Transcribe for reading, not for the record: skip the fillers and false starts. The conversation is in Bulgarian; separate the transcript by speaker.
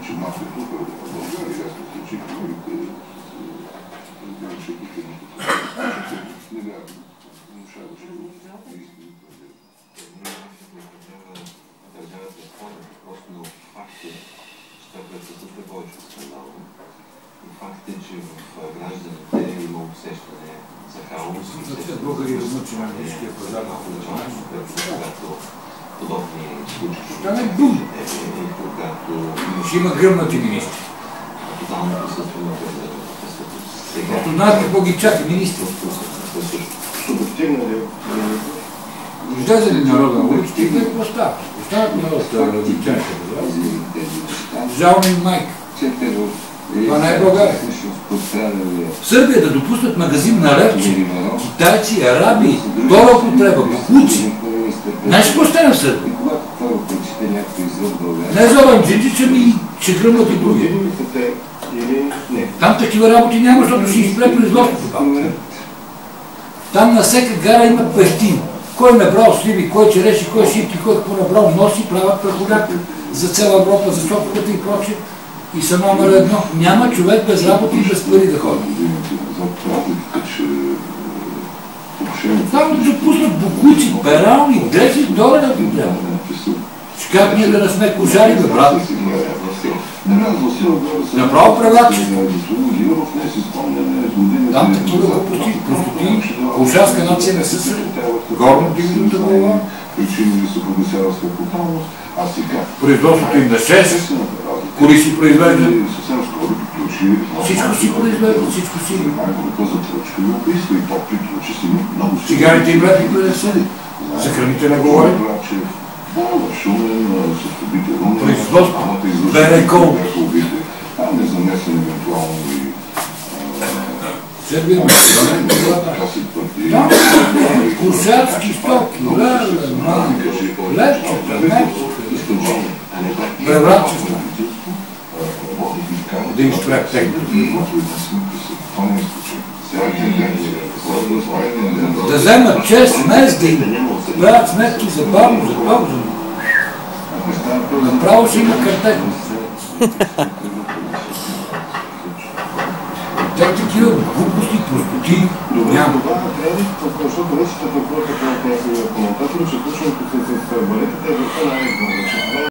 Speaker 1: че мафията в България, ясно случи, говорите не вярвам. Внушаваше истини.
Speaker 2: Държавата е спорна, просто факт е, че това, което се случва, повече от скандално. И факт е, че в гражданите има усещане за хаос.
Speaker 3: Българи размъчи на английския пазар на
Speaker 2: когато подобни случаи.
Speaker 3: Това е бум. Ще има гръмнати министри.
Speaker 2: Тотално присъствие на престъпност. Сега...
Speaker 3: Като знаят какво ги чака министри.
Speaker 1: Субективна ли?
Speaker 3: Излезе ли народа на улиците и какво става? Остават народа на различаните. Жални майка. Това не е България. В Сърбия да допуснат магазин на левче, китайци, араби, втора употреба, бухуци. Знаеш какво стане в Сърбия? Не зовам джинджича ми, ще гръмнат и други. Там такива работи няма, защото ще изпле производството. Там на всяка гара има пехтин. Кой набрал сливи, кой череши, кой шипки, кой какво набрал носи, правят прахоляк за цяла Европа, за соковете и прочее. И са номер едно. Няма човек без работа и без пари да ходи. Там допуснат букуци, перални, 10 долара да трябва. Как ние да не сме кожари, бе, брат? Направо превачество. Там такива глупости, простоти, кожарска нация не са се горно дигната глава. Производството им на 6, коли си произвеждат. Всичко си произвеждат, всичко си. Цигарите им лепи 50. За храните не говори. Производство, берекол. Сърбия Македония, там кошарски стоки, лепчета, превратчета. Да им спрят техните. Да вземат 6 месец, да им правят сметки за бавно, за пауза. Направо ще има картек. Те такива глупости, простоти няма.